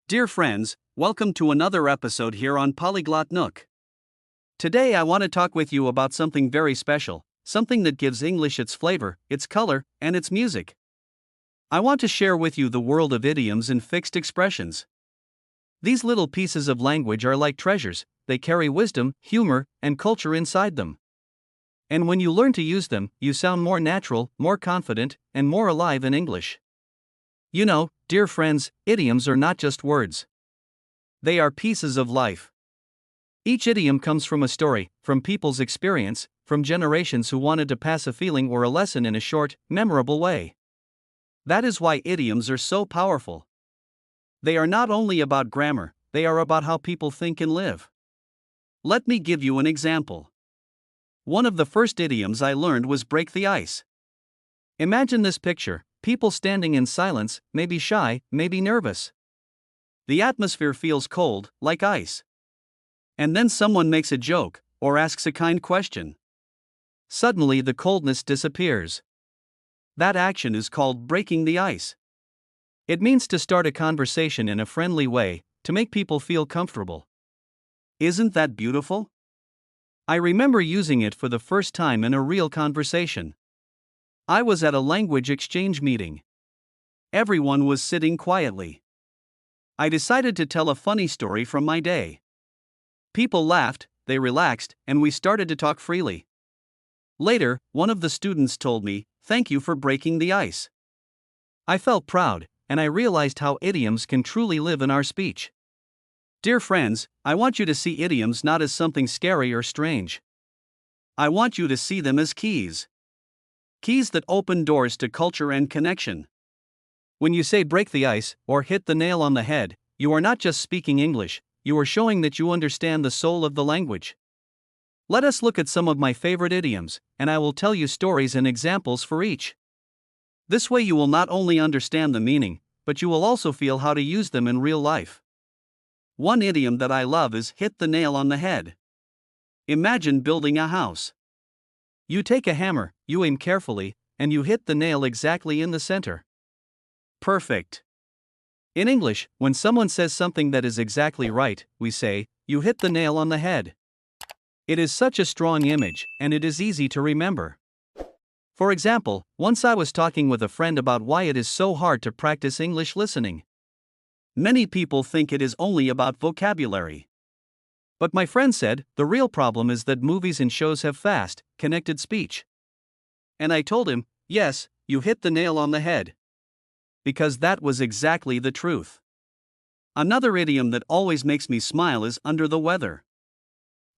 Dear friends, welcome to another episode here on Polyglot Nook. Today I want to talk with you about something very special, something that gives English its flavor, its color, and its music. I want to share with you the world of idioms and fixed expressions. These little pieces of language are like treasures, they carry wisdom, humor, and culture inside them. And when you learn to use them, you sound more natural, more confident, and more alive in English. You know, dear friends, idioms are not just words. They are pieces of life. Each idiom comes from a story, from people's experience, from generations who wanted to pass a feeling or a lesson in a short, memorable way. That is why idioms are so powerful. They are not only about grammar, they are about how people think and live. Let me give you an example. One of the first idioms I learned was break the ice. Imagine this picture. People standing in silence, maybe shy, maybe nervous. The atmosphere feels cold, like ice. And then someone makes a joke, or asks a kind question. Suddenly the coldness disappears. That action is called breaking the ice. It means to start a conversation in a friendly way, to make people feel comfortable. Isn't that beautiful? I remember using it for the first time in a real conversation. I was at a language exchange meeting. Everyone was sitting quietly. I decided to tell a funny story from my day. People laughed, they relaxed, and we started to talk freely. Later, one of the students told me, "Thank you for breaking the ice." I felt proud, and I realized how idioms can truly live in our speech. Dear friends, I want you to see idioms not as something scary or strange. I want you to see them as keys. Keys that open doors to culture and connection. When you say break the ice or hit the nail on the head, you are not just speaking English, you are showing that you understand the soul of the language. Let us look at some of my favorite idioms, and I will tell you stories and examples for each. This way you will not only understand the meaning, but you will also feel how to use them in real life. One idiom that I love is hit the nail on the head. Imagine building a house. You take a hammer, you aim carefully, and you hit the nail exactly in the center. Perfect. In English, when someone says something that is exactly right, we say, "You hit the nail on the head." It is such a strong image, and it is easy to remember. For example, once I was talking with a friend about why it is so hard to practice English listening. Many people think it is only about vocabulary. But my friend said, the real problem is that movies and shows have fast, connected speech. And I told him, yes, you hit the nail on the head. Because that was exactly the truth. Another idiom that always makes me smile is under the weather.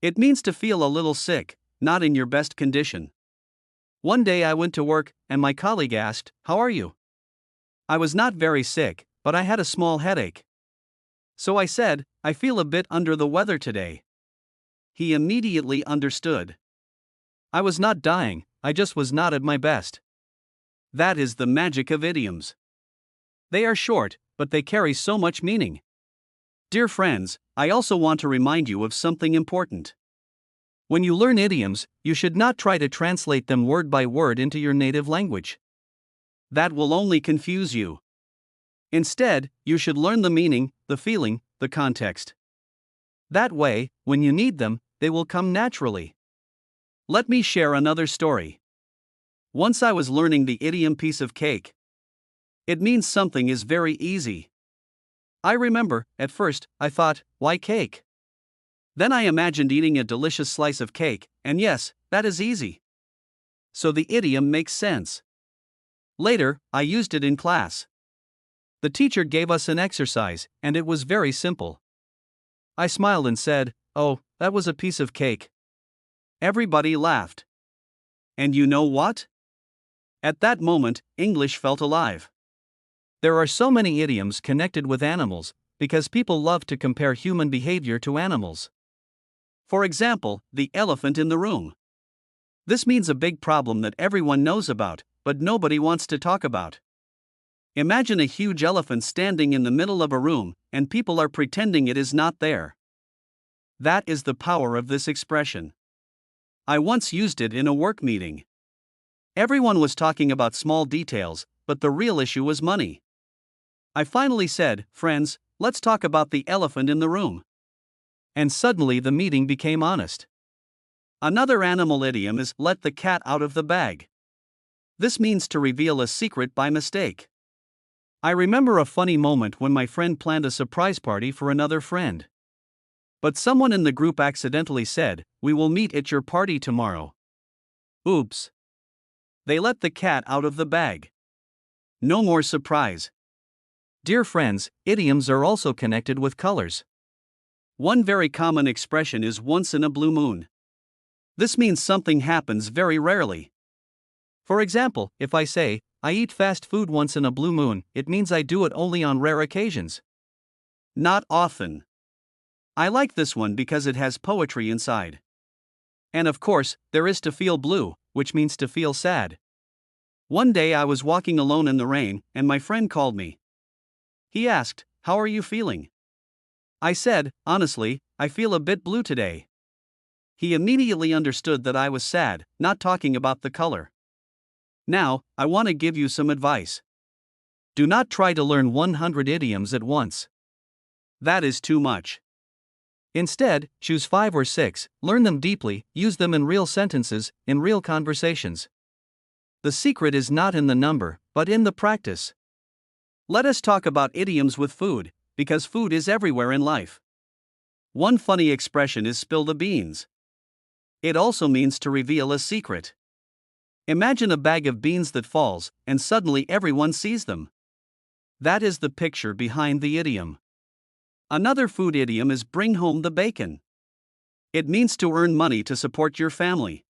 It means to feel a little sick, not in your best condition. One day I went to work, and my colleague asked, "How are you?" I was not very sick, but I had a small headache. So I said, "I feel a bit under the weather today." He immediately understood. I was not dying, I just was not at my best. That is the magic of idioms. They are short, but they carry so much meaning. Dear friends, I also want to remind you of something important. When you learn idioms, you should not try to translate them word by word into your native language. That will only confuse you. Instead, you should learn the meaning, the feeling, the context. That way, when you need them, they will come naturally. Let me share another story. Once I was learning the idiom piece of cake. It means something is very easy. I remember, at first, I thought, why cake? Then I imagined eating a delicious slice of cake, and yes, that is easy. So the idiom makes sense. Later, I used it in class. The teacher gave us an exercise, and it was very simple. I smiled and said, "Oh, that was a piece of cake." Everybody laughed. And you know what? At that moment, English felt alive. There are so many idioms connected with animals, because people love to compare human behavior to animals. For example, the elephant in the room. This means a big problem that everyone knows about, but nobody wants to talk about. Imagine a huge elephant standing in the middle of a room, and people are pretending it is not there. That is the power of this expression. I once used it in a work meeting. Everyone was talking about small details, but the real issue was money. I finally said, "Friends, let's talk about the elephant in the room. And suddenly the meeting became honest. Another animal idiom is let the cat out of the bag. This means to reveal a secret by mistake. I remember a funny moment when my friend planned a surprise party for another friend. But someone in the group accidentally said, "We will meet at your party tomorrow." Oops. They let the cat out of the bag. No more surprise. Dear friends, idioms are also connected with colors. One very common expression is once in a blue moon. This means something happens very rarely. For example, if I say, I eat fast food once in a blue moon, it means I do it only on rare occasions. Not often. I like this one because it has poetry inside. And of course, there is to feel blue, which means to feel sad. One day I was walking alone in the rain, and my friend called me. He asked, "How are you feeling?" I said, "Honestly, I feel a bit blue today." He immediately understood that I was sad, not talking about the color. Now, I want to give you some advice. Do not try to learn 100 idioms at once. That is too much. Instead, choose 5 or 6, learn them deeply, use them in real sentences, in real conversations. The secret is not in the number, but in the practice. Let us talk about idioms with food, because food is everywhere in life. One funny expression is spill the beans. It also means to reveal a secret. Imagine a bag of beans that falls, and suddenly everyone sees them. That is the picture behind the idiom. Another food idiom is bring home the bacon. It means to earn money to support your family.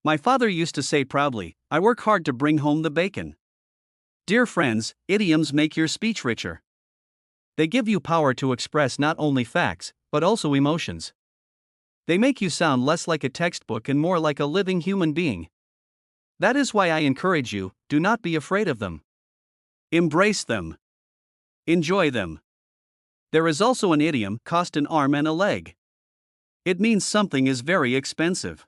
My father used to say proudly, "I work hard to bring home the bacon." Dear friends, idioms make your speech richer. They give you power to express not only facts, but also emotions. They make you sound less like a textbook and more like a living human being. That is why I encourage you, do not be afraid of them. Embrace them. Enjoy them. There is also an idiom, cost an arm and a leg. It means something is very expensive.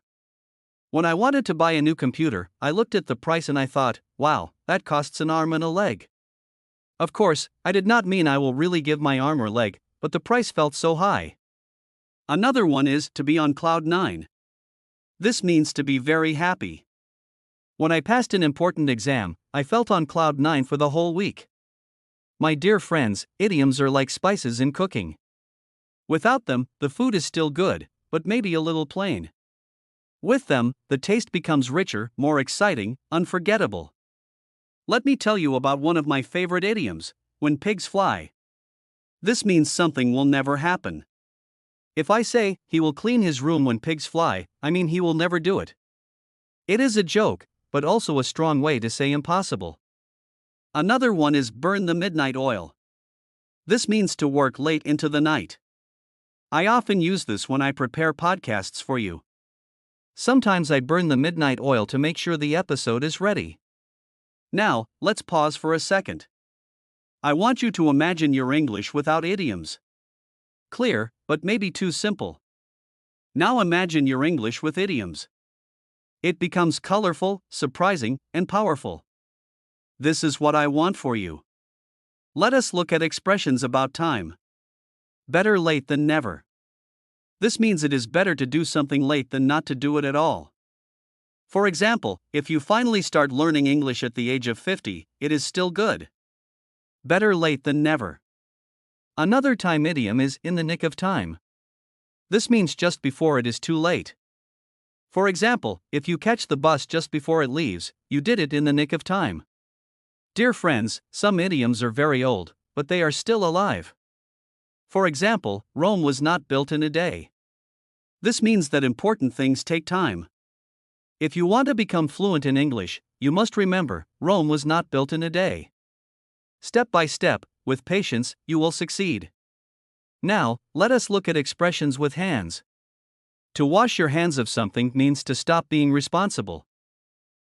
When I wanted to buy a new computer, I looked at the price and I thought, wow, that costs an arm and a leg. Of course, I did not mean I will really give my arm or leg, but the price felt so high. Another one is to be on cloud 9. This means to be very happy. When I passed an important exam, I felt on cloud 9 for the whole week. My dear friends, idioms are like spices in cooking. Without them, the food is still good, but maybe a little plain. With them, the taste becomes richer, more exciting, unforgettable. Let me tell you about one of my favorite idioms, when pigs fly. This means something will never happen. If I say, he will clean his room when pigs fly, I mean he will never do it. It is a joke, but also a strong way to say impossible. Another one is burn the midnight oil. This means to work late into the night. I often use this when I prepare podcasts for you. Sometimes I burn the midnight oil to make sure the episode is ready. Now, let's pause for a second. I want you to imagine your English without idioms. Clear, but maybe too simple. Now imagine your English with idioms. It becomes colorful, surprising, and powerful. This is what I want for you. Let us look at expressions about time. Better late than never. This means it is better to do something late than not to do it at all. For example, if you finally start learning English at the age of 50, it is still good. Better late than never. Another time idiom is in the nick of time. This means just before it is too late. For example, if you catch the bus just before it leaves, you did it in the nick of time. Dear friends, some idioms are very old, but they are still alive. For example, Rome was not built in a day. This means that important things take time. If you want to become fluent in English, you must remember, Rome was not built in a day. Step by step, with patience, you will succeed. Now, let us look at expressions with hands. To wash your hands of something means to stop being responsible.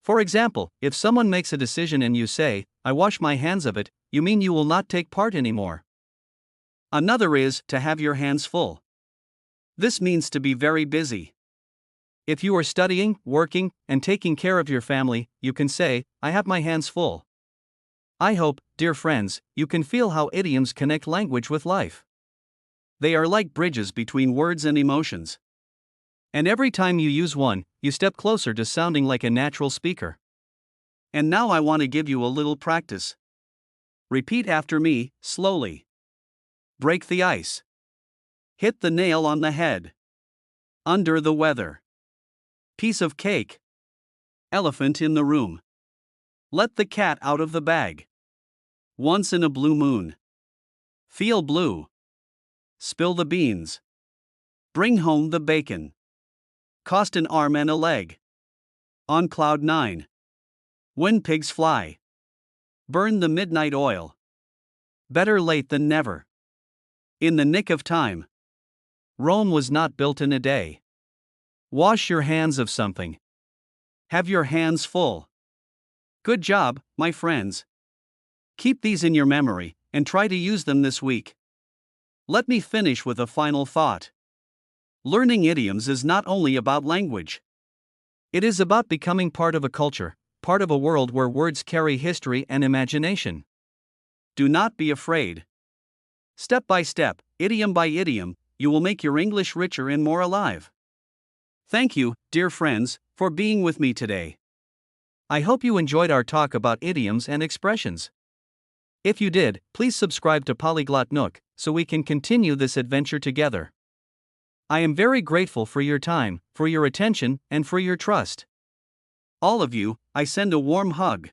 For example, if someone makes a decision and you say, I wash my hands of it, you mean you will not take part anymore. Another is to have your hands full. This means to be very busy. If you are studying, working, and taking care of your family, you can say, I have my hands full. I hope, dear friends, you can feel how idioms connect language with life. They are like bridges between words and emotions. And every time you use one, you step closer to sounding like a natural speaker. And now I want to give you a little practice. Repeat after me, slowly. Break the ice. Hit the nail on the head. Under the weather. Piece of cake. Elephant in the room. Let the cat out of the bag. Once in a blue moon. Feel blue. Spill the beans. Bring home the bacon. Cost an arm and a leg. On cloud 9. When pigs fly. Burn the midnight oil. Better late than never. In the nick of time. Rome was not built in a day. Wash your hands of something. Have your hands full. Good job, my friends. Keep these in your memory, and try to use them this week. Let me finish with a final thought. Learning idioms is not only about language. It is about becoming part of a culture, part of a world where words carry history and imagination. Do not be afraid. Step by step, idiom by idiom, you will make your English richer and more alive. Thank you, dear friends, for being with me today. I hope you enjoyed our talk about idioms and expressions. If you did, please subscribe to Polyglot Nook so we can continue this adventure together. I am very grateful for your time, for your attention, and for your trust. All of you, I send a warm hug.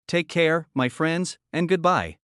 Take care, my friends, and goodbye.